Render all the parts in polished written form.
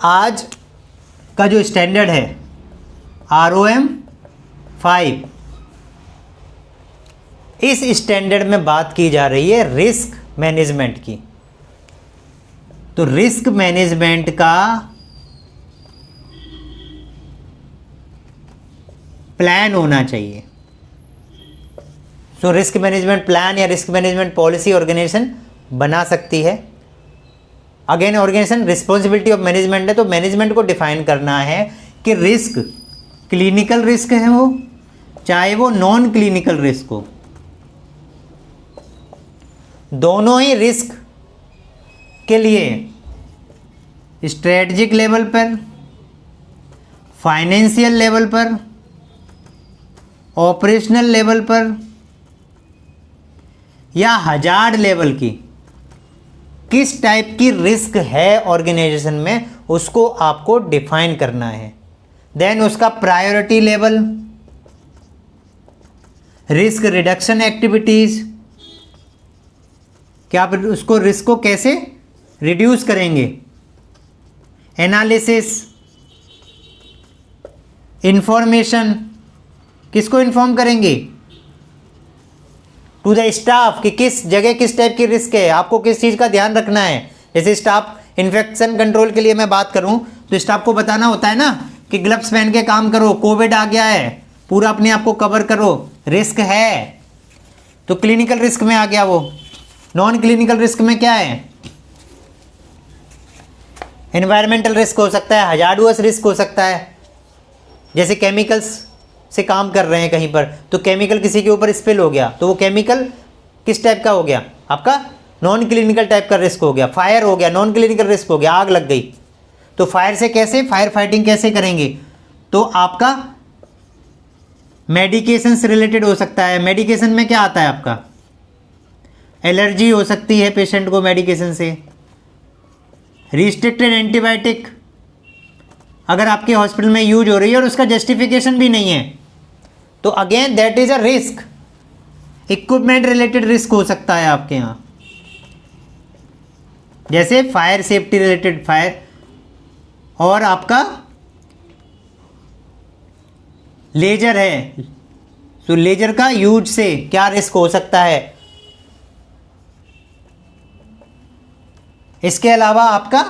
आज का जो स्टैंडर्ड है ROM 5, इस स्टैंडर्ड में बात की जा रही है रिस्क मैनेजमेंट की। तो रिस्क मैनेजमेंट का प्लान होना चाहिए। सो रिस्क मैनेजमेंट प्लान या रिस्क मैनेजमेंट पॉलिसी ऑर्गेनाइजेशन बना सकती है। Again organisation responsibility of management है, तो मैनेजमेंट को डिफाइन करना है कि रिस्क क्लिनिकल रिस्क है वो, चाहे वो नॉन क्लिनिकल रिस्क हो, दोनों ही रिस्क के लिए स्ट्रेटजिक लेवल पर, फाइनेंशियल लेवल पर, ऑपरेशनल लेवल पर या हजार्ड लेवल की किस टाइप की रिस्क है ऑर्गेनाइजेशन में, उसको आपको डिफाइन करना है। देन उसका priority level, risk reduction activities, क्या आप उसको रिस्क को कैसे रिड्यूस करेंगे, एनालिसिस, इंफॉर्मेशन, किसको इन्फॉर्म करेंगे, टू द स्टाफ कि किस जगह किस टाइप की रिस्क है, आपको किस चीज़ का ध्यान रखना है। जैसे स्टाफ इन्फेक्शन कंट्रोल के लिए मैं बात करूं तो स्टाफ को बताना होता है ना कि ग्लव्स पहन के काम करो, कोविड आ गया है, पूरा अपने आप को कवर करो, रिस्क है। तो क्लिनिकल रिस्क में आ गया वो। नॉन क्लिनिकल रिस्क में क्या है, एनवायरमेंटल रिस्क हो सकता है, हजार्डुअस रिस्क हो सकता है। जैसे केमिकल्स से काम कर रहे हैं कहीं पर, तो केमिकल किसी के ऊपर स्पिल हो गया, तो वो केमिकल किस टाइप का हो गया, आपका नॉन क्लिनिकल टाइप का रिस्क हो गया। फायर हो गया, नॉन क्लिनिकल रिस्क हो गया, आग लग गई, तो फायर से कैसे फायर फाइटिंग कैसे करेंगे, तो आपका मेडिकेशन से रिलेटेड हो सकता है। मेडिकेशन में क्या आता है, आपका एलर्जी हो सकती है पेशेंट को मेडिकेशन से, रिस्ट्रिक्टेड एंटीबायोटिक अगर आपके हॉस्पिटल में यूज हो रही है और उसका जस्टिफिकेशन भी नहीं है, तो again that is a risk. Equipment related risk हो सकता है आपके यहाँ, जैसे फायर सेफ्टी रिलेटेड फायर, और आपका लेजर है, तो लेजर का यूज से क्या रिस्क हो सकता है। इसके अलावा आपका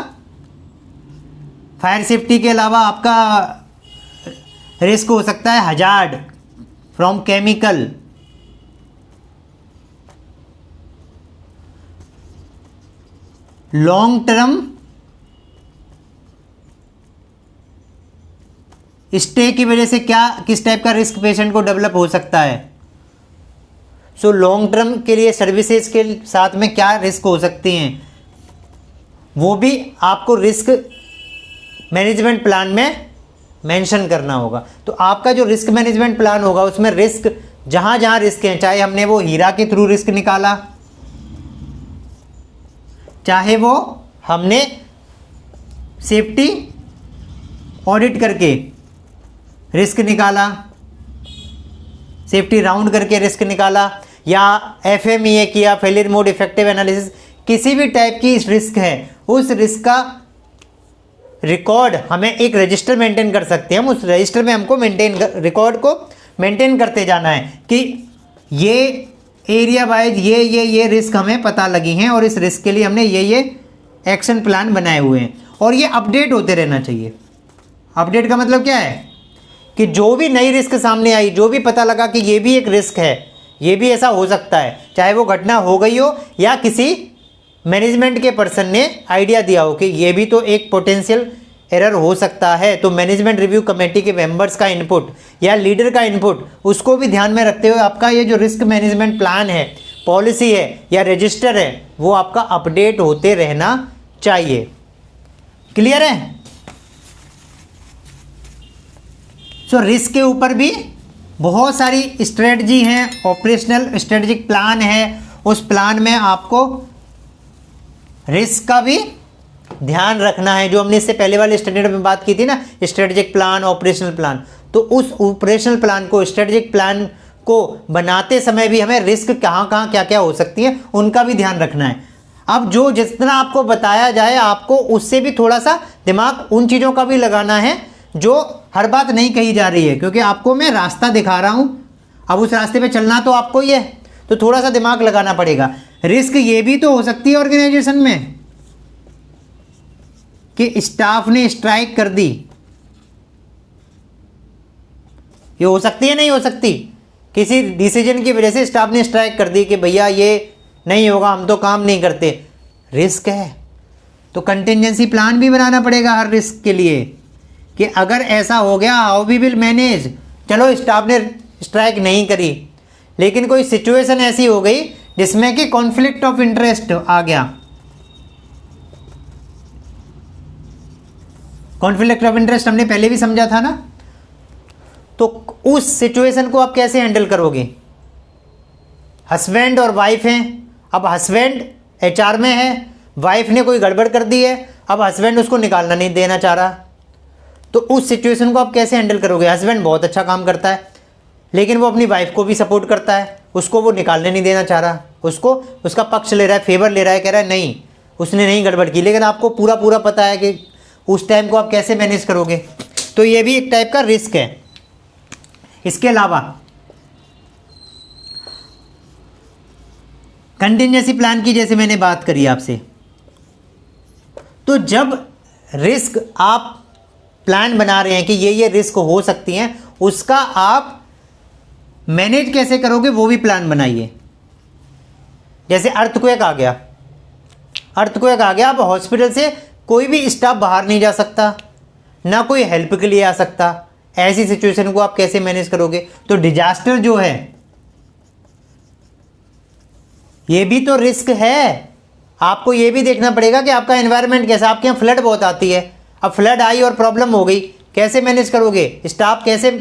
फायर सेफ्टी के अलावा आपका रिस्क हो सकता है hazard from chemical, long term stay की वजह से क्या किस टाइप का रिस्क पेशेंट को डेवलप हो सकता है। सो लॉन्ग टर्म के लिए सर्विसेज के साथ में क्या रिस्क हो सकती हैं, वो भी आपको रिस्क मैनेजमेंट प्लान में मेंशन करना होगा। तो आपका जो रिस्क मैनेजमेंट प्लान होगा उसमें रिस्क जहाँ जहाँ रिस्क हैं, चाहे हमने वो हीरा के थ्रू रिस्क निकाला, चाहे वो हमने सेफ्टी ऑडिट करके रिस्क निकाला, सेफ्टी राउंड करके रिस्क निकाला, या FMEA किया, फेलियर मोड इफेक्टिव एनालिसिस, किसी भी टाइप की रिस्क है, उस रिस्क का रिकॉर्ड हमें एक रजिस्टर मेंटेन कर सकते हैं। हम उस रजिस्टर में हमको रिकॉर्ड को मेंटेन करते जाना है कि ये एरिया वाइज ये रिस्क हमें पता लगी हैं और इस रिस्क के लिए हमने ये एक्शन प्लान बनाए हुए हैं, और ये अपडेट होते रहना चाहिए। अपडेट का मतलब क्या है कि जो भी नई रिस्क सामने आई, जो भी पता लगा कि ये भी एक रिस्क है, ये भी ऐसा हो सकता है, चाहे वो घटना हो गई हो या किसी मैनेजमेंट के पर्सन ने आइडिया दिया हो कि ये भी तो एक पोटेंशियल एरर हो सकता है, तो मैनेजमेंट रिव्यू कमेटी के मेंबर्स का इनपुट या लीडर का इनपुट, उसको भी ध्यान में रखते हुए आपका ये जो रिस्क मैनेजमेंट प्लान है, पॉलिसी है या रजिस्टर है, वो आपका अपडेट होते रहना चाहिए। क्लियर है। सो रिस्क के ऊपर भी बहुत सारी स्ट्रेटजी हैं, ऑपरेशनल स्ट्रेटजिक प्लान है, उस प्लान में आपको रिस्क का भी ध्यान रखना है। जो हमने इससे पहले वाले स्टैंडर्ड में बात की थी ना, स्ट्रेटजिक प्लान, ऑपरेशनल प्लान, तो उस ऑपरेशनल प्लान को, स्ट्रेटजिक प्लान को बनाते समय भी हमें रिस्क कहाँ कहाँ क्या क्या हो सकती है उनका भी ध्यान रखना है। अब जो जितना आपको बताया जाए, आपको उससे भी थोड़ा सा दिमाग उन चीज़ों का भी लगाना है जो हर बात नहीं कही जा रही है, क्योंकि आपको मैं रास्ता दिखा रहा हूँ, अब उस रास्ते पे चलना तो आपको ही है, तो थोड़ा सा दिमाग लगाना पड़ेगा। रिस्क ये भी तो हो सकती है ऑर्गेनाइजेशन में कि स्टाफ ने स्ट्राइक कर दी, ये हो सकती है नहीं हो सकती? किसी डिसीजन की वजह से स्टाफ ने स्ट्राइक कर दी कि भैया ये नहीं होगा, हम तो काम नहीं करते, रिस्क है। तो कंटिजेंसी प्लान भी बनाना पड़ेगा हर रिस्क के लिए कि अगर ऐसा हो गया हाउ वी विल मैनेज। चलो स्टाफ ने स्ट्राइक नहीं करी, लेकिन कोई सिचुएशन ऐसी हो गई जिसमें कि कॉन्फ्लिक्ट ऑफ इंटरेस्ट आ गया। कॉन्फ्लिक्ट ऑफ इंटरेस्ट हमने पहले भी समझा था ना, तो उस सिचुएशन को आप कैसे हैंडल करोगे? हस्बैंड और वाइफ हैं, अब हस्बैंड एचआर में है, वाइफ ने कोई गड़बड़ कर दी है, अब हस्बैंड उसको निकालना नहीं देना चाह रहा, तो उस सिचुएशन को आप कैसे हैंडल करोगे? हस्बैंड बहुत अच्छा काम करता है, लेकिन वो अपनी वाइफ को भी सपोर्ट करता है, उसको वो निकालने नहीं देना चाह रहा, उसको उसका पक्ष ले रहा है, फेवर ले रहा है, कह रहा है नहीं उसने नहीं गड़बड़ की, लेकिन आपको पूरा पूरा पता है कि उस टाइम को आप कैसे मैनेज करोगे। तो ये भी एक टाइप का रिस्क है। इसके अलावा कंटिजेंसी प्लान की जैसे मैंने बात करी आपसे, तो जब रिस्क आप प्लान बना रहे हैं कि ये रिस्क हो सकती हैं, उसका आप मैनेज कैसे करोगे वो भी प्लान बनाइए। जैसे अर्थक्वेक आ गया, अर्थक्वेक आ गया, अब हॉस्पिटल से कोई भी स्टाफ बाहर नहीं जा सकता, ना कोई हेल्प के लिए आ सकता, ऐसी सिचुएशन को आप कैसे मैनेज करोगे? तो डिजास्टर जो है ये भी तो रिस्क है। आपको ये भी देखना पड़ेगा कि आपका एनवायरनमेंट कैसा, आपके यहाँ फ्लड बहुत आती है, अब फ्लड आई और प्रॉब्लम हो गई, कैसे मैनेज करोगे? स्टाफ कैसे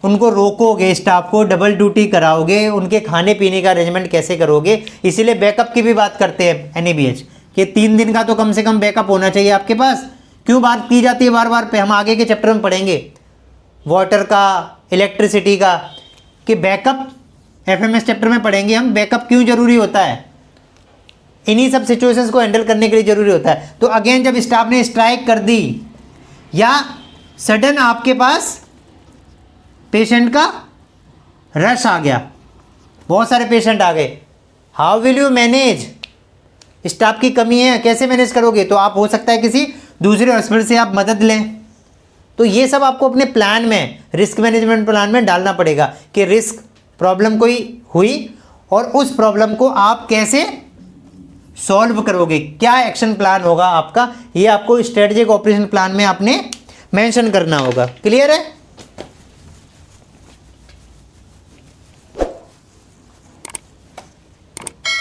उनको रोकोगे, स्टाफ को डबल ड्यूटी कराओगे, उनके खाने पीने का अरेंजमेंट कैसे करोगे? इसीलिए बैकअप की भी बात करते हैं एनएबीएच कि 3 दिन का तो कम से कम बैकअप होना चाहिए आपके पास। क्यों बात की जाती है बार बार पे, हम आगे के चैप्टर में पढ़ेंगे वाटर का, इलेक्ट्रिसिटी का, कि बैकअप एफएमएस चैप्टर में पढ़ेंगे हम, बैकअप क्यों जरूरी होता है, इन्हीं सब सिचुएशंस को हैंडल करने के लिए जरूरी होता है। तो अगेन जब स्टाफ ने स्ट्राइक कर दी या सडन आपके पास पेशेंट का रश आ गया, बहुत सारे पेशेंट आ गए, how will you manage? Staff की कमी है, कैसे मैनेज करोगे? तो आप हो सकता है किसी दूसरे हॉस्पिटल से आप मदद लें। तो ये सब आपको अपने प्लान में, रिस्क मैनेजमेंट प्लान में डालना पड़ेगा कि रिस्क प्रॉब्लम कोई हुई और उस प्रॉब्लम को आप कैसे सॉल्व करोगे, क्या एक्शन प्लान होगा आपका, ये आपको स्ट्रेटेजिक ऑपरेशन प्लान में आपने मेंशन करना होगा। क्लियर है?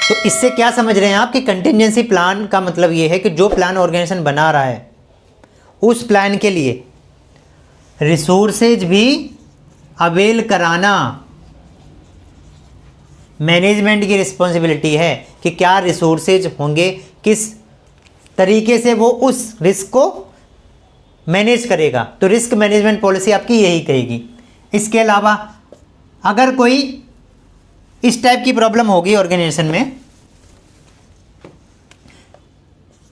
तो इससे क्या समझ रहे हैं आप कि कंटिजेंसी प्लान का मतलब ये है कि जो प्लान ऑर्गेनाइजेशन बना रहा है उस प्लान के लिए रिसोर्सेज भी अवेल कराना मैनेजमेंट की रिस्पॉन्सिबिलिटी है कि क्या रिसोर्सेज होंगे, किस तरीके से वो उस रिस्क को मैनेज करेगा। तो रिस्क मैनेजमेंट पॉलिसी आपकी यही कहेगी। इसके अलावा अगर कोई इस टाइप की प्रॉब्लम होगी ऑर्गेनाइजेशन में,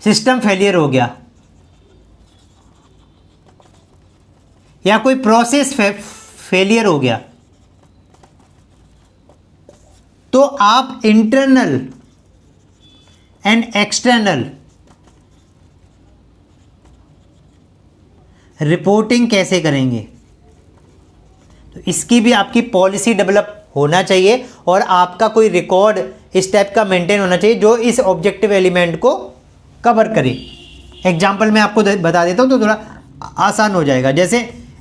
सिस्टम फेलियर हो गया या कोई प्रोसेस फेलियर हो गया, तो आप इंटरनल एंड एक्सटर्नल रिपोर्टिंग कैसे करेंगे? तो इसकी भी आपकी पॉलिसी डेवलप होना चाहिए और आपका कोई रिकॉर्ड इस टाइप का मेंटेन होना चाहिए जो इस ऑब्जेक्टिव एलिमेंट को कवर करे। एग्जाम्पल मैं आपको बता देता हूँ तो थोड़ा आसान हो जाएगा। जैसे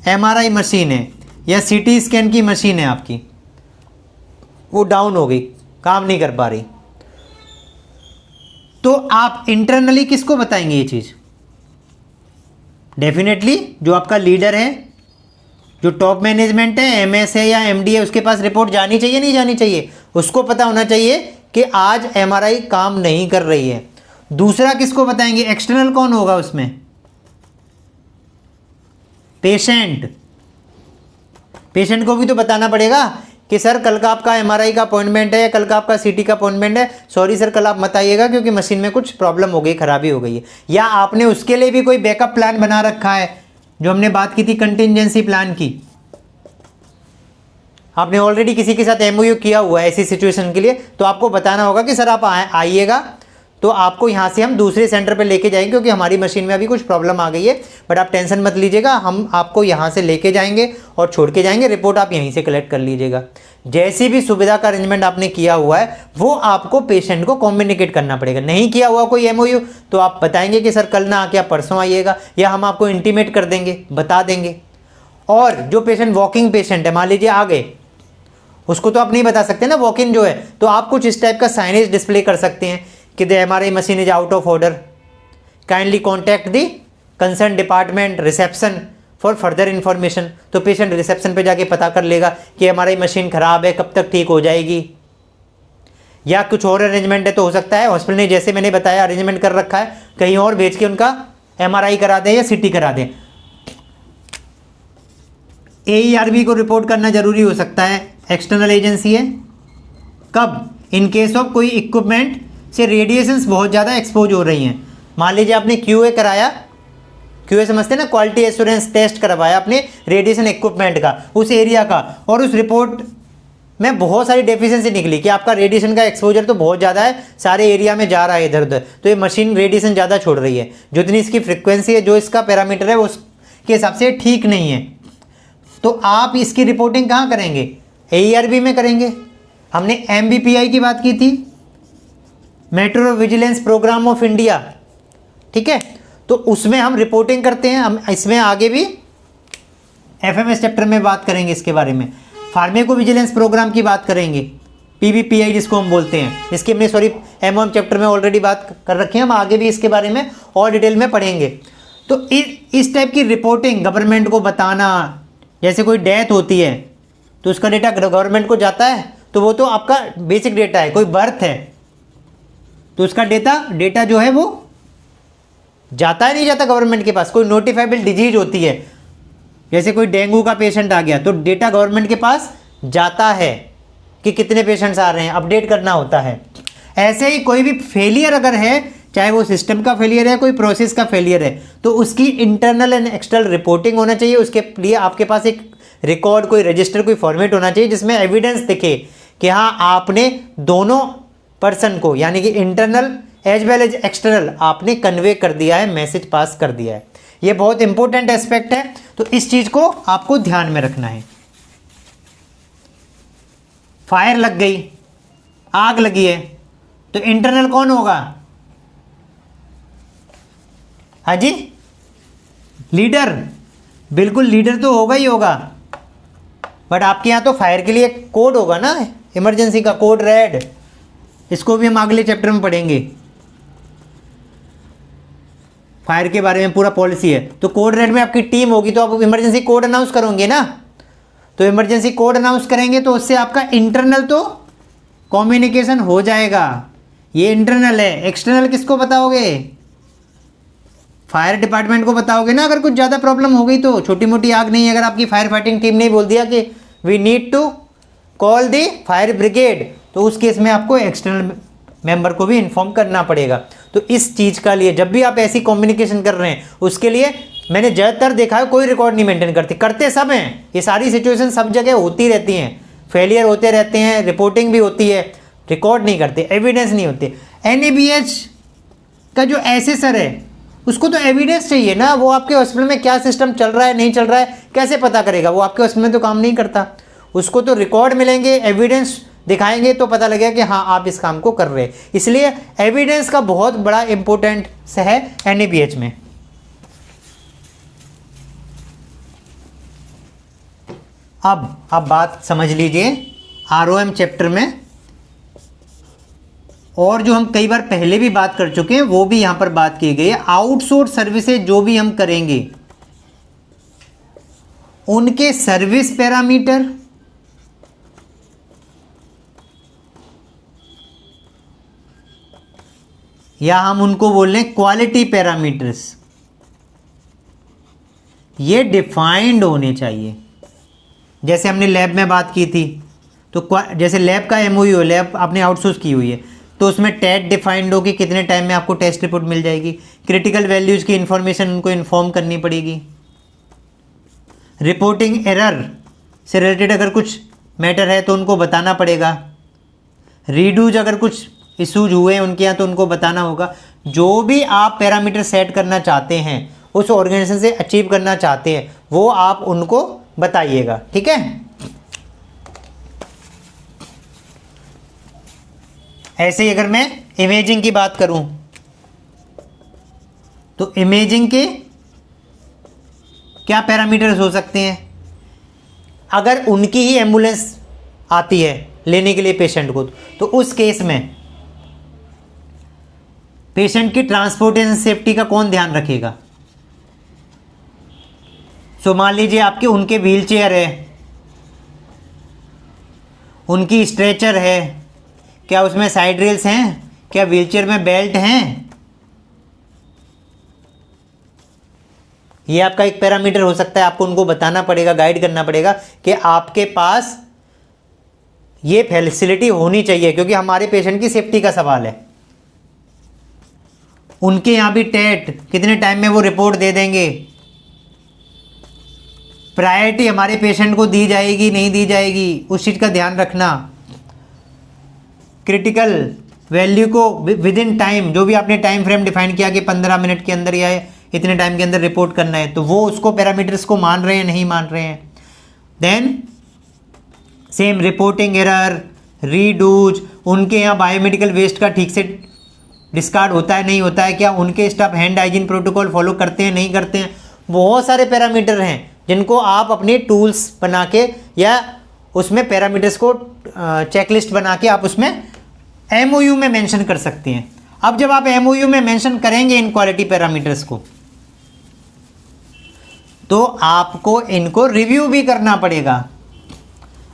एमआरआई मशीन है या सीटी स्कैन की मशीन है आपकी, वो डाउन हो गई, काम नहीं कर पा रही, तो आप इंटरनली किसको बताएंगे ये चीज़? डेफिनेटली जो आपका लीडर है, जो टॉप मैनेजमेंट है, एमएस है या एमडी है, उसके पास रिपोर्ट जानी चाहिए नहीं जानी चाहिए? उसको पता होना चाहिए कि आज एमआरआई काम नहीं कर रही है। दूसरा किसको बताएंगे? एक्सटर्नल कौन होगा उसमें? पेशेंट। पेशेंट को भी तो बताना पड़ेगा कि सर कल का आपका एमआरआई का अपॉइंटमेंट है या कल का आपका सीटी का अपॉइंटमेंट है, सॉरी सर कल आप मत आइएगा क्योंकि मशीन में कुछ प्रॉब्लम हो गई, खराबी हो गई है। या आपने उसके लिए भी कोई बैकअप प्लान बना रखा है, जो हमने बात की थी कंटिजेंसी प्लान की, आपने ऑलरेडी किसी के साथ एमओयू किया हुआ है ऐसी सिचुएशन के लिए, तो आपको बताना होगा कि सर आप आइएगा तो आपको यहाँ से हम दूसरे सेंटर पे लेके जाएंगे क्योंकि हमारी मशीन में अभी कुछ प्रॉब्लम आ गई है, बट आप टेंशन मत लीजिएगा, हम आपको यहाँ से लेके जाएंगे और छोड़ के जाएंगे, रिपोर्ट आप यहीं से कलेक्ट कर लीजिएगा। जैसी भी सुविधा का अरेंजमेंट आपने किया हुआ है वो आपको पेशेंट को कम्युनिकेट करना पड़ेगा। नहीं किया हुआ कोई एमओयू तो आप बताएंगे कि सर कल ना आके आप परसों आइएगा, या हम आपको इंटीमेट कर देंगे, बता देंगे। और जो पेशेंट वॉकिंग पेशेंट है, मान लीजिए आ गए, उसको तो आप नहीं बता सकते ना वॉक इन जो है, तो आप कुछ इस टाइप का साइनेज डिस्प्ले कर सकते हैं कि the MRI machine is out of order, kindly contact the concern department reception for further information. तो पेशेंट रिसेप्शन पे जाके पता कर लेगा कि एमआरआई मशीन ख़राब है, कब तक ठीक हो जाएगी। या कुछ और अरेंजमेंट है तो हो सकता है हॉस्पिटल ने जैसे मैंने बताया अरेंजमेंट कर रखा है, कहीं और भेज के उनका एमआरआई करा दें या सीटी करा दें। AERB को रिपोर्ट करना जरूरी हो सकता है, एक्सटर्नल एजेंसी है। कब? इन केस ऑफ कोई इक्विपमेंट से रेडिएशंस बहुत ज़्यादा एक्सपोज हो रही हैं। मान लीजिए आपने QA कराया, QA समझते हैं ना, क्वालिटी एश्योरेंस टेस्ट करवाया अपने रेडिएशन इक्विपमेंट का, उस एरिया का, और उस रिपोर्ट में बहुत सारी डेफिशिएंसी निकली कि आपका रेडिएशन का एक्सपोजर तो बहुत ज़्यादा है, सारे एरिया में जा रहा है इधर उधर, तो ये मशीन रेडिएशन ज़्यादा छोड़ रही है, जितनी इसकी फ्रिक्वेंसी है, जो इसका पैरामीटर है उसके हिसाब से ठीक नहीं है। तो आप इसकी रिपोर्टिंग कहाँ करेंगे? AERB में करेंगे। हमने MBPI की बात की थी, metro vigilance programme of India, ठीक है, तो उसमें हम रिपोर्टिंग करते हैं। हम इसमें आगे भी FMS चैप्टर में बात करेंगे इसके बारे में। फार्मेको विजिलेंस प्रोग्राम की बात करेंगे, PVPI जिसको हम बोलते हैं, जिसकी हमने MOM चैप्टर में ऑलरेडी बात कर रखी है, हम आगे भी इसके बारे में और डिटेल में पढ़ेंगे। तो इस टाइप की रिपोर्टिंग गवर्नमेंट को बताना, जैसे कोई डेथ होती है तो उसका डेटा गवर्नमेंट को जाता है, तो वो तो आपका बेसिक डेटा है। कोई बर्थ है तो उसका डेटा जो है वो जाता है, नहीं जाता गवर्नमेंट के पास। कोई नोटिफाइबल डिजीज होती है, जैसे कोई डेंगू का पेशेंट आ गया, तो डेटा गवर्नमेंट के पास जाता है कि कितने पेशेंट्स आ रहे हैं, अपडेट करना होता है। ऐसे ही कोई भी फेलियर अगर है, चाहे वो सिस्टम का फेलियर है, कोई प्रोसेस का फेलियर है, तो उसकी इंटरनल एंड एक्सटर्नल रिपोर्टिंग होना चाहिए। उसके लिए आपके पास एक रिकॉर्ड, कोई रजिस्टर, कोई फॉर्मेट होना चाहिए जिसमें एविडेंस दिखे कि हाँ आपने दोनों पर्सन को, यानी कि internal as well as external, आपने कन्वे कर दिया है, मैसेज पास कर दिया है। ये बहुत इंपॉर्टेंट एस्पेक्ट है, तो इस चीज़ को आपको ध्यान में रखना है। फायर लग गई, आग लगी है, तो इंटरनल कौन होगा? हाँ जी, लीडर, बिल्कुल लीडर तो होगा ही होगा, बट आपके यहाँ तो फायर के लिए कोड होगा ना, इमरजेंसी का कोड रेड, इसको भी हम अगले चैप्टर में पढ़ेंगे। फायर के बारे में पूरा पॉलिसी है, तो कोड रेड में आपकी टीम होगी, तो आप इमरजेंसी कोड अनाउंस करोगे ना, तो इमरजेंसी कोड अनाउंस करेंगे तो उससे आपका इंटरनल तो कम्युनिकेशन हो जाएगा। ये इंटरनल है, एक्सटर्नल किसको बताओगे? फायर डिपार्टमेंट को बताओगे ना। अगर कुछ ज़्यादा प्रॉब्लम हो गई तो, छोटी मोटी आग नहीं, अगर आपकी फायर फाइटिंग टीम ने बोल दिया कि we need to call the fire brigade, तो उस केस में आपको एक्सटर्नल मेंबर को भी इन्फॉर्म करना पड़ेगा। तो इस चीज़ का लिए जब भी आप ऐसी कम्युनिकेशन कर रहे हैं, उसके लिए मैंने ज़्यादातर देखा है कोई रिकॉर्ड नहीं मेंटेन करते सब हैं। ये सारी सिचुएशन सब जगह होती रहती हैं, फेलियर होते रहते हैं, रिपोर्टिंग भी होती है, रिकॉर्ड नहीं करते, एविडेंस नहीं होती। NABH का जो एसेसर है उसको तो एविडेंस चाहिए ना, वो आपके हॉस्पिटल में क्या सिस्टम चल रहा है नहीं चल रहा है कैसे पता करेगा? वो आपके हॉस्पिटल में तो काम नहीं करता, उसको तो रिकॉर्ड मिलेंगे, एविडेंस दिखाएंगे तो पता लगेगा कि हाँ आप इस काम को कर रहे हैं। इसलिए एविडेंस का बहुत बड़ा इंपॉर्टेंस है NABH में। अब बात समझ लीजिए ROM चैप्टर में, और जो हम कई बार पहले भी बात कर चुके हैं वो भी यहां पर बात की गई है। आउटसोर्स सर्विसेज जो भी हम करेंगे उनके सर्विस पैरामीटर, या हम उनको बोल रहे हैं क्वालिटी पैरामीटर्स, ये डिफाइंड होने चाहिए। जैसे हमने लैब में बात की थी, तो जैसे लैब का एमओयू, लैब आपने आउटसोर्स की हुई है, तो उसमें टेट डिफाइंड हो कि कितने टाइम में आपको टेस्ट रिपोर्ट मिल जाएगी। क्रिटिकल वैल्यूज़ की इन्फॉर्मेशन उनको इन्फॉर्म करनी पड़ेगी। रिपोर्टिंग एरर से रिलेटेड अगर कुछ मैटर है तो उनको बताना पड़ेगा। रीडूज अगर कुछ इशूज हुए हैं उनके यहाँ तो उनको बताना होगा। जो भी आप पैरामीटर सेट करना चाहते हैं, उस ऑर्गेनाइजेशन से अचीव करना चाहते हैं, वो आप उनको बताइएगा, ठीक है। ऐसे ही अगर मैं इमेजिंग की बात करूं तो इमेजिंग के क्या पैरामीटर्स हो सकते हैं। अगर उनकी ही एम्बुलेंस आती है लेने के लिए पेशेंट को, तो उस केस में पेशेंट की ट्रांसपोर्टेशन सेफ्टी का कौन ध्यान रखेगा। सो मान लीजिए आपके उनके व्हील चेयर है, उनकी स्ट्रेचर है, क्या उसमें साइड रेल्स हैं, क्या व्हीलचेयर में बेल्ट हैं। ये आपका एक पैरामीटर हो सकता है। आपको उनको बताना पड़ेगा, गाइड करना पड़ेगा कि आपके पास ये फैसिलिटी होनी चाहिए, क्योंकि हमारे पेशेंट की सेफ्टी का सवाल है। उनके यहाँ भी टेट कितने टाइम में वो रिपोर्ट दे देंगे। प्रायोरिटी हमारे पेशेंट को दी जाएगी नहीं दी जाएगी, उस चीज़ का ध्यान रखना। क्रिटिकल वैल्यू को विद इन टाइम, जो भी आपने टाइम फ्रेम डिफाइन किया कि 15 मिनट के अंदर या इतने टाइम के अंदर रिपोर्ट करना है, तो वो उसको पैरामीटर्स को मान रहे हैं नहीं मान रहे हैं। देन सेम रिपोर्टिंग एरर, रीडूज, उनके यहाँ बायोमेडिकल वेस्ट का ठीक से डिस्कार्ड होता है नहीं होता है, क्या उनके staff hand hygiene protocol follow करते हैं नहीं करते हैं। बहुत सारे पैरामीटर हैं जिनको आप अपने टूल्स बना के या उसमें पैरामीटर्स को चेकलिस्ट बना के आप उसमें एमओयू में मेंशन कर सकते हैं। अब जब आप एमओयू में मेंशन करेंगे इन क्वालिटी पैरामीटर्स को, तो आपको इनको रिव्यू भी करना पड़ेगा।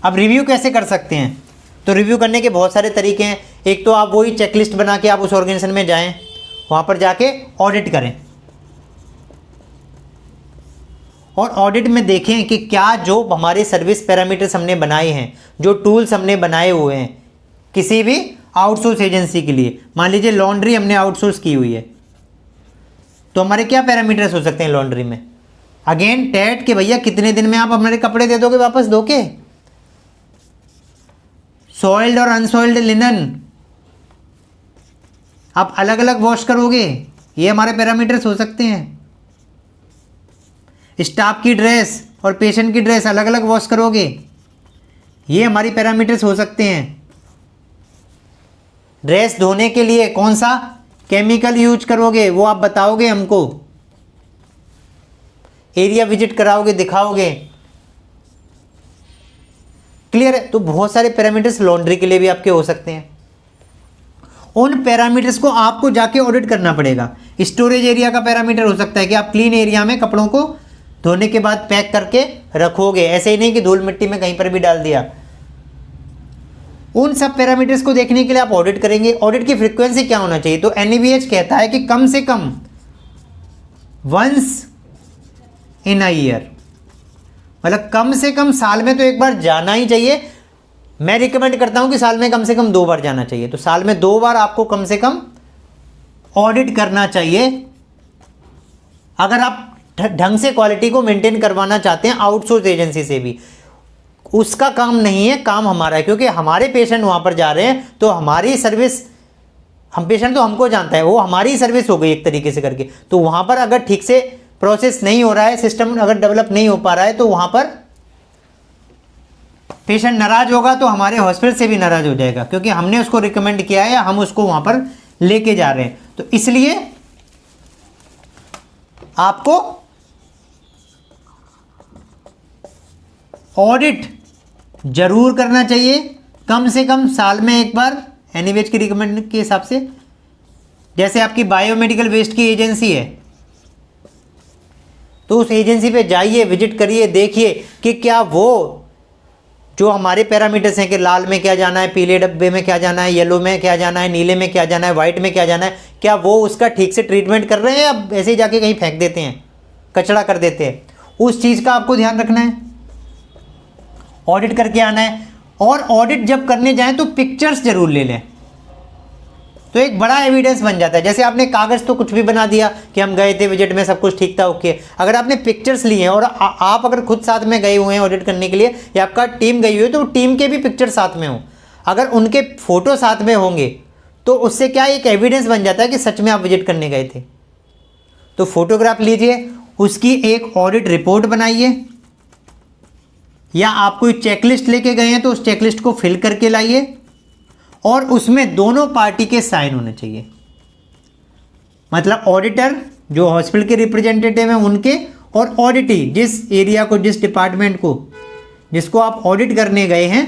अब रिव्यू कैसे कर सकते हैं, तो रिव्यू करने के बहुत सारे तरीके हैं। एक तो आप वही चेकलिस्ट बना के आप उस ऑर्गेनाइजेशन में जाएं, वहाँ पर जाके ऑडिट करें और ऑडिट में देखें कि क्या जो हमारे सर्विस पैरामीटर्स हमने बनाए हैं, जो टूल्स हमने बनाए हुए हैं किसी भी आउटसोर्स एजेंसी के लिए, मान लीजिए लॉन्ड्री हमने आउटसोर्स की हुई है, तो हमारे क्या पैरामीटर्स हो सकते हैं लॉन्ड्री में। अगेन टेट के भैया कितने दिन में आप हमारे कपड़े दे दोगे वापस धो के। सॉइल्ड और अनसॉइल्ड लिनन आप अलग अलग वॉश करोगे, ये हमारे पैरामीटर्स हो सकते हैं। स्टाफ की ड्रेस और पेशेंट की ड्रेस अलग अलग वॉश करोगे, ये हमारी पैरामीटर्स हो सकते हैं। ड्रेस धोने के लिए कौन सा केमिकल यूज करोगे वो आप बताओगे हमको, एरिया विजिट कराओगे, दिखाओगे। क्लियर है। तो बहुत सारे पैरामीटर्स लॉन्ड्री के लिए भी आपके हो सकते हैं। उन पैरामीटर्स को आपको जाके ऑडिट करना पड़ेगा। स्टोरेज एरिया का पैरामीटर हो सकता है कि आप क्लीन एरिया में कपड़ों को धोने के बाद पैक करके रखोगे, ऐसे ही नहीं कि धूल मिट्टी में कहीं पर भी डाल दिया। उन सब पैरामीटर्स को देखने के लिए आप ऑडिट करेंगे। ऑडिट की फ्रीक्वेंसी क्या होना चाहिए, तो एनएबीएच कहता है कि कम से come once in a year, मतलब कम से कम साल में तो एक बार जाना ही चाहिए। मैं रिकमेंड करता हूं कि साल में कम से कम 2 बार जाना चाहिए। तो साल में 2 बार आपको कम से कम ऑडिट करना चाहिए अगर आप ढंग से क्वालिटी को मेंटेन करवाना चाहते हैं आउटसोर्स एजेंसी से भी। उसका काम नहीं है, काम हमारा है, क्योंकि हमारे पेशेंट वहाँ पर जा रहे हैं तो हमारी सर्विस, हम पेशेंट तो हमको जानता है, वो हमारी सर्विस हो गई एक तरीके से करके। तो वहाँ पर अगर ठीक से प्रोसेस नहीं हो रहा है, सिस्टम अगर डेवलप नहीं हो पा रहा है, तो वहाँ पर पेशेंट नाराज होगा तो हमारे हॉस्पिटल से भी नाराज हो जाएगा, क्योंकि हमने उसको रिकमेंड किया है या हम उसको वहाँ पर लेके जा रहे हैं। तो इसलिए आपको ऑडिट जरूर करना चाहिए, कम से कम साल में एक बार, एनएबीएच की रिकमेंड के हिसाब से। जैसे आपकी बायोमेडिकल वेस्ट की एजेंसी है तो उस एजेंसी पे जाइए, विजिट करिए, देखिए कि क्या वो जो हमारे पैरामीटर्स हैं कि लाल में क्या जाना है, पीले डब्बे में क्या जाना है, येलो में क्या जाना है, नीले में क्या जाना है, वाइट में क्या जाना है, क्या वो उसका ठीक से ट्रीटमेंट कर रहे हैं या ऐसे ही जाके कहीं फेंक देते हैं, कचरा कर देते हैं। उस चीज़ का आपको ध्यान रखना है, ऑडिट करके आना है। और ऑडिट जब करने जाएं तो पिक्चर्स जरूर ले लें, तो एक बड़ा एविडेंस बन जाता है। जैसे आपने कागज़ तो कुछ भी बना दिया कि हम गए थे विजिट में, सब कुछ ठीक था, ओके। अगर आपने पिक्चर्स लिए हैं और आप अगर खुद साथ में गए हुए हैं ऑडिट करने के लिए या आपका टीम गई हुई है, तो टीम के भी पिक्चर साथ में हों, अगर उनके फ़ोटो साथ में होंगे तो उससे क्या एक एविडेंस बन जाता है कि सच में आप विजिट करने गए थे। तो फोटोग्राफ लीजिए, उसकी एक ऑडिट रिपोर्ट बनाइए, या आप कोई चेकलिस्ट लेके गए हैं तो उस चेकलिस्ट को फिल करके लाइए और उसमें दोनों पार्टी के साइन होने चाहिए। मतलब ऑडिटर जो हॉस्पिटल के रिप्रेजेंटेटिव हैं उनके, और ऑडिटी जिस एरिया को, जिस डिपार्टमेंट को, जिसको आप ऑडिट करने गए हैं,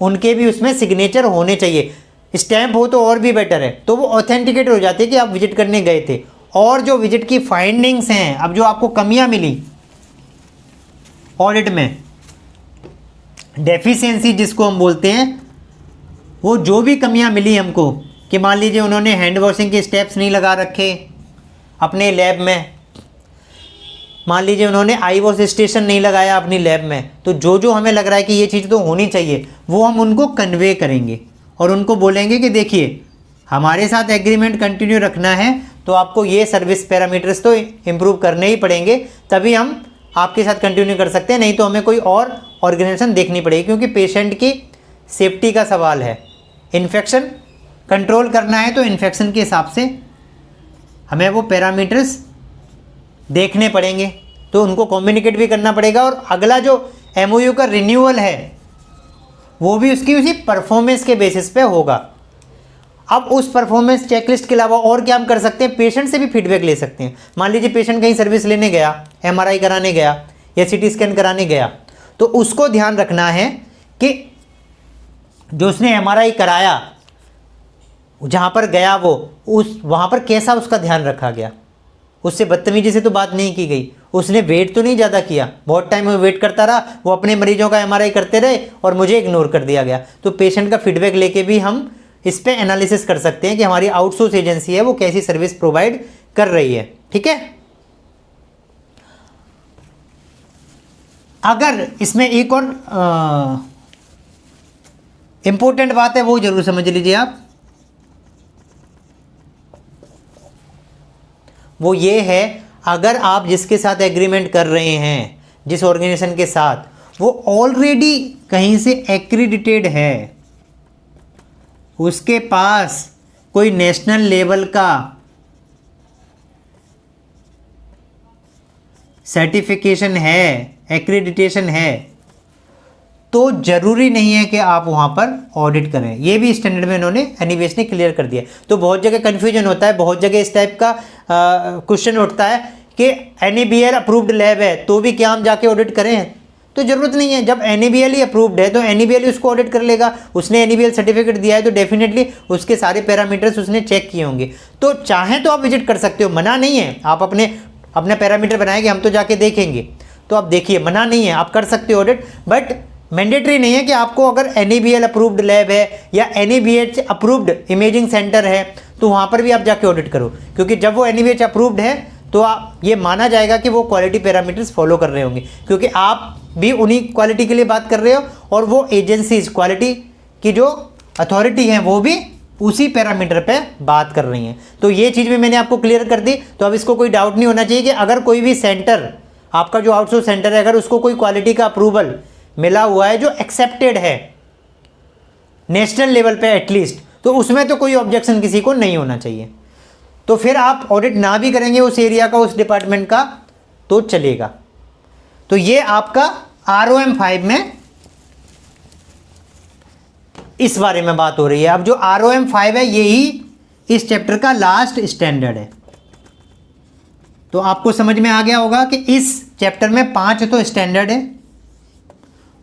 उनके भी उसमें सिग्नेचर होने चाहिए। स्टैंप हो तो और भी बेटर है, तो वो ऑथेंटिकेट हो जाती है कि आप विजिट करने गए थे। और जो विजिट की फाइंडिंग्स हैं, अब जो आपको कमियां मिली ऑडिट में, डेफिशिएंसी जिसको हम बोलते हैं, वो जो भी कमियां मिली हमको, कि मान लीजिए उन्होंने हैंड वॉशिंग के स्टेप्स नहीं लगा रखे अपने लैब में, मान लीजिए उन्होंने आई वॉश स्टेशन नहीं लगाया अपनी लैब में, तो जो जो हमें लग रहा है कि ये चीज़ तो होनी चाहिए, वो हम उनको कन्वे करेंगे और उनको बोलेंगे कि देखिए हमारे साथ एग्रीमेंट कंटिन्यू रखना है तो आपको ये सर्विस पैरामीटर्स तो इम्प्रूव करने ही पड़ेंगे, तभी हम आपके साथ कंटिन्यू कर सकते हैं, नहीं तो हमें कोई और ऑर्गेनाइजेशन देखनी पड़ेगी, क्योंकि पेशेंट की सेफ्टी का सवाल है। इन्फेक्शन कंट्रोल करना है तो इन्फेक्शन के हिसाब से हमें वो पैरामीटर्स देखने पड़ेंगे, तो उनको कम्युनिकेट भी करना पड़ेगा। और अगला जो एमओयू का रिन्यूअल है वो भी उसकी उसी परफॉर्मेंस के बेसिस पे होगा। अब उस परफॉर्मेंस चेकलिस्ट के अलावा और क्या हम कर सकते हैं, पेशेंट से भी फीडबैक ले सकते हैं। मान लीजिए पेशेंट कहीं सर्विस लेने गया, एमआरआई कराने गया या सीटी स्कैन कराने गया, तो उसको ध्यान रखना है कि जो उसने एमआरआई कराया, जहाँ पर गया वो वहाँ पर कैसा उसका ध्यान रखा गया, उससे बदतमीजी से तो बात नहीं की गई, उसने वेट तो नहीं ज़्यादा किया, बहुत टाइम में वेट करता रहा, वो अपने मरीजों का एमआरआई करते रहे और मुझे इग्नोर कर दिया गया। तो पेशेंट का फीडबैक लेके भी हम इस पे एनालिसिस कर सकते हैं कि हमारी आउटसोर्स एजेंसी है वो कैसी सर्विस प्रोवाइड कर रही है। ठीक है। अगर इसमें एक और इंपॉर्टेंट बात है वो जरूर समझ लीजिए आप, वो ये है, अगर आप जिसके साथ एग्रीमेंट कर रहे हैं, जिस ऑर्गेनाइजेशन के साथ, वो ऑलरेडी कहीं से एक्रीडिटेड है, उसके पास कोई नेशनल लेवल का सर्टिफिकेशन है, एक्रीडिटेशन है, तो जरूरी नहीं है कि आप वहाँ पर ऑडिट करें। ये भी स्टैंडर्ड में इन्होंने एनईबीएस ने क्लियर कर दिया। तो बहुत जगह कन्फ्यूजन होता है, बहुत जगह इस टाइप का क्वेश्चन उठता है कि एनएबीएल अप्रूव्ड लैब है तो भी क्या हम जाके ऑडिट करें, तो ज़रूरत नहीं है। जब एनएबीएल ही अप्रूव्ड है तो एनएबीएल ही उसको ऑडिट कर लेगा, उसने एनएबीएल सर्टिफिकेट दिया है तो डेफिनेटली उसके सारे पैरामीटर्स उसने चेक किए होंगे। तो चाहें तो आप विजिट कर सकते हो, मना नहीं है, आप अपने पैरामीटर बनाएंगे, हम तो जाके देखेंगे, तो आप देखिए, मना नहीं है, आप कर सकते हो ऑडिट, बट मैंडेटरी नहीं है कि आपको अगर एनएबीएल अप्रूव्ड लैब है या एनएबीएच अप्रूव्ड इमेजिंग सेंटर है तो वहाँ पर भी आप जाके ऑडिट करो, क्योंकि जब वो एनएबीएच अप्रूव्ड है तो आप ये माना जाएगा कि वो क्वालिटी पैरामीटर्स फॉलो कर रहे होंगे, क्योंकि आप भी उन्हीं क्वालिटी के लिए बात कर रहे हो और वो एजेंसीज क्वालिटी की जो अथॉरिटी हैं वो भी उसी पैरामीटर पे बात कर रही हैं। तो ये चीज़ भी मैंने आपको क्लियर कर दी। तो अब इसको कोई डाउट नहीं होना चाहिए कि अगर कोई भी सेंटर, आपका जो आउटसोर्स सेंटर है, अगर उसको कोई क्वालिटी का अप्रूवल मिला हुआ है जो एक्सेप्टेड है नेशनल लेवल पे एटलीस्ट, तो उसमें तो कोई ऑब्जेक्शन किसी को नहीं होना चाहिए। तो फिर आप ऑडिट ना भी करेंगे उस एरिया का, उस डिपार्टमेंट का, तो चलेगा। तो ये आपका ROM 5 में इस बारे में बात हो रही है। अब जो ROM 5 है यही इस चैप्टर का लास्ट स्टैंडर्ड है। तो आपको समझ में आ गया होगा कि इस चैप्टर में 5 तो स्टैंडर्ड है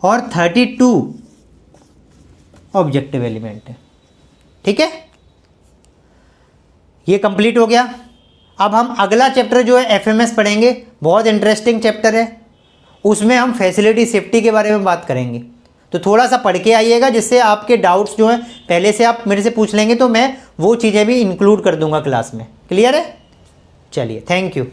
और 32 ऑब्जेक्टिव एलिमेंट है। ठीक है, ये कंप्लीट हो गया। अब हम अगला चैप्टर जो है FMS पढ़ेंगे, बहुत इंटरेस्टिंग चैप्टर है, उसमें हम फैसिलिटी सेफ्टी के बारे में बात करेंगे। तो थोड़ा सा पढ़ के आइएगा, जिससे आपके डाउट्स जो हैं पहले से आप मेरे से पूछ लेंगे तो मैं वो चीज़ें भी इंक्लूड कर दूंगा क्लास में। क्लियर है? चलिए, थैंक यू।